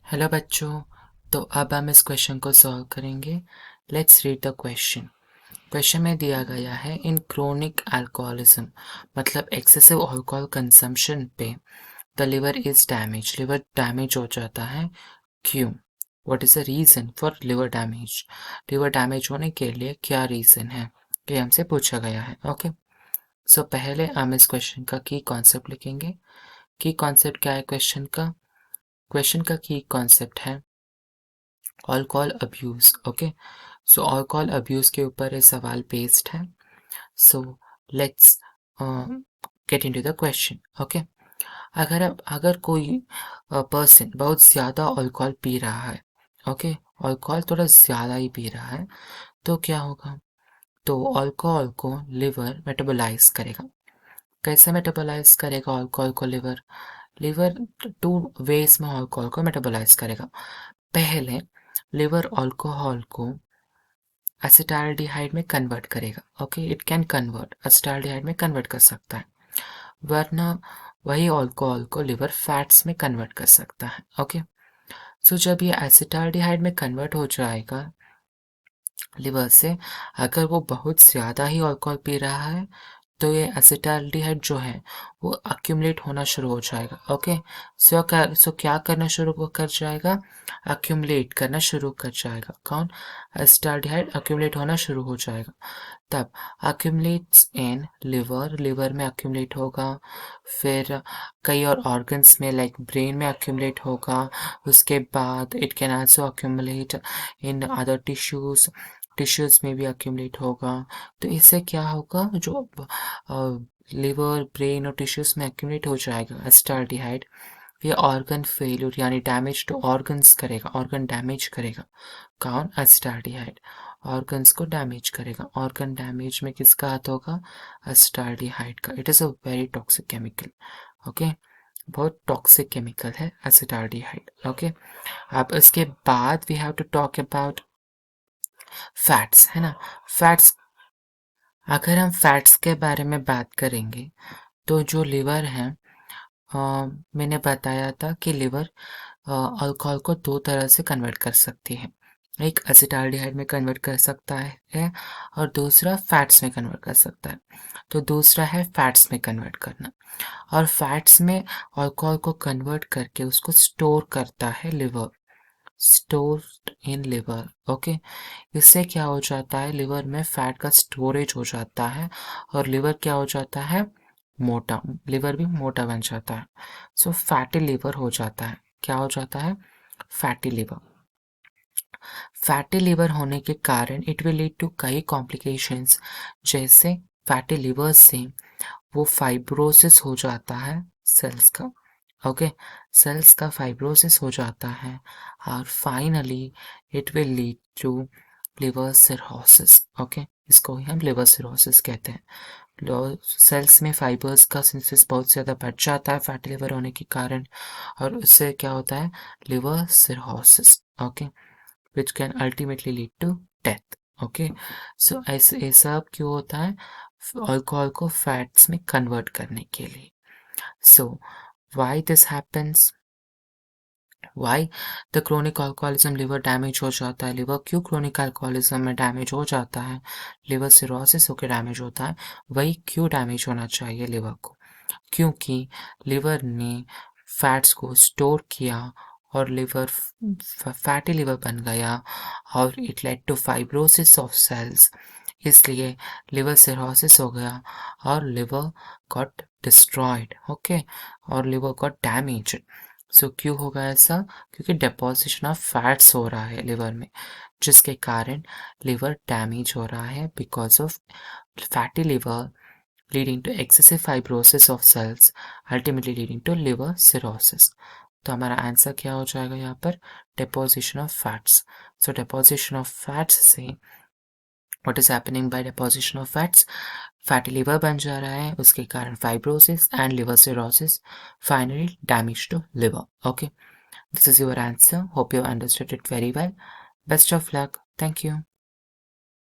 Hello बच्चों। तो अब हम इस क्वेश्चन को सॉल्व करेंगे। Let's read the question. Question में दिया गया है इन क्रोनिक अल्कोहलिज्म मतलब एक्सेसिव अल्कोहल कंजम्पशन पे the liver is damage, liver damage हो जाता है। क्यों? What is the reason for liver damage? Liver damage होने के लिए क्या रीजन है, ये हमसे पूछा गया है। ओके, सो पहले हम इस क्वेश्चन का की कॉन्सेप्ट लिखेंगे। की कॉन्सेप्ट क्या है क्वेश्चन का? क्वेश्चन का की कॉन्सेप्ट है अल्कोहल अब्यूज। ओके, सो अल्कोहल अब्यूज के ऊपर ये सवाल बेस्ड है। So let's get into the question. Okay, अगर कोई पर्सन बहुत ज़्यादा अल्कोहल पी रहा है, ओके, अल्कोहल थोड़ा ज़्यादा ही पी रहा है, तो क्या होगा? तो अल्कोहल को लिवर मेटाबोलाइज करेगा। कैसे मेटाबोलाइज करेगा अल्कोहल को लिवर? लिवर टू वेज में अल्कोहल को मेटाबोलाइज करेगा। पहले लिवर अल्कोहल को एसिटाल्डिहाइड में कन्वर्ट करेगा। Okay, it can convert, acetaldehyde में कन्वर्ट कर सकता है, वरना वही अल्कोहल को लिवर फैट्स में कन्वर्ट कर सकता है। ओके, सो जब ये एसिटाल्डिहाइड में कन्वर्ट हो जाएगा लिवर से, अगर वो बहुत ज़्यादा ही अल्कोहल पी रहा है तो ये एसिटाल्डिहाइड जो है वो अक्यूमुलेट होना शुरू हो जाएगा। ओके, सो क्या करना शुरू कर जाएगा? अक्यूमुलेट करना शुरू कर जाएगा। कौन? एसिटाल्डिहाइड अक्यूमुलेट होना शुरू हो जाएगा। तब अक्यूमुलेट्स इन लिवर, लिवर में अक्यूमुलेट होगा, फिर कई और ऑर्गन्स में लाइक ब्रेन में अक्यूमुलेट होगा। उसके बाद it can also accumulate in other tissues में भी अक्यूमुलेट होगा। तो इससे क्या होगा? जो लिवर, ब्रेन और टिश्यूज़ में अक्यूमुलेट हो जाएगा एसिटाल्डिहाइड, ये ऑर्गन फेल्यूर यानी डैमेज टू ऑर्गन्स करेगा, ऑर्गन डैमेज करेगा। कौन? एसिटाल्डिहाइड ऑर्गन्स को डैमेज करेगा। ऑर्गन डैमेज में किसका हाथ होगा? एसिटाल्डिहाइड का। It is a very toxic chemical. Okay, बहुत टॉक्सिक केमिकल है एसिटाल्डिहाइड। ओके, अब इसके बाद we have to talk about fats, है ना? फैट्स, अगर हम फैट्स के बारे में बात करेंगे तो जो लिवर है, मैंने बताया था कि लिवर अल्कोहल को दो तरह से कन्वर्ट कर सकती है। एक एसिटाल्डिहाइड में कन्वर्ट कर सकता है और दूसरा फैट्स में कन्वर्ट कर सकता है। तो दूसरा है फैट्स में कन्वर्ट करना, और फैट्स में अल्कोहल को कन्वर्ट करके उसको स्टोर करता है liver, store in liver. Okay, इससे क्या हो जाता है? लिवर में फैट का स्टोरेज हो जाता है और लिवर क्या हो जाता है? मोटा, लिवर भी मोटा बन जाता है। सो फैटी लिवर हो जाता है। क्या हो जाता है? Fatty liver. फैटी लिवर होने के कारण इट विल लीड टू कई कॉम्प्लिकेशंस, जैसे फैटी लिवर से वो फाइब्रोसिस हो जाता है सेल्स का। ओके, सेल्स का फाइब्रोसिस हो जाता है और finally it will lead to liver cirrhosis. Okay, इसको ही हम लिवर सिरोसिस कहते हैं। सेल्स में फाइबर्स का सिंथेसिस बहुत ज़्यादा बढ़ जाता है फैटी लिवर होने के कारण, और उससे क्या होता है? Liver cirrhosis. Okay, which can ultimately lead to death. Okay, so ऐसे ये सब क्यों होता है? अल्कोहल को फैट्स में कन्वर्ट करने के लिए। So why this happens? Why the chronic alcoholism liver damage हो जाता है? लिवर क्यों क्रोनिक अल्कोहलिज्म में डैमेज हो जाता है? लिवर सिरोसिस होकर डैमेज होता है। वही क्यों डैमेज होना चाहिए लिवर को? क्योंकि लिवर ने फैट्स को स्टोर किया और लिवर फैटी लिवर बन गया और it led to fibrosis of cells, इसलिए लिवर सिरोसिस हो गया और लिवर गॉट डिस्ट्रॉयड। ओके, और लिवर गॉट डैमेज। सो क्यों होगा ऐसा? क्योंकि डेपोजिशन ऑफ फैट्स हो रहा है लिवर में, जिसके कारण लिवर डैमेज हो रहा है because of fatty liver leading to excessive fibrosis of cells, ultimately leading to liver cirrhosis. तो हमारा आंसर क्या हो जाएगा यहाँ पर? deposition of fats. So deposition of fats से what is happening by deposition of fats? Fatty liver बन जा रहा है, उसके कारण fibrosis and liver cirrhosis, finally damage to liver. Okay, this is your answer. Hope you understood it very well. Best of luck. Thank you.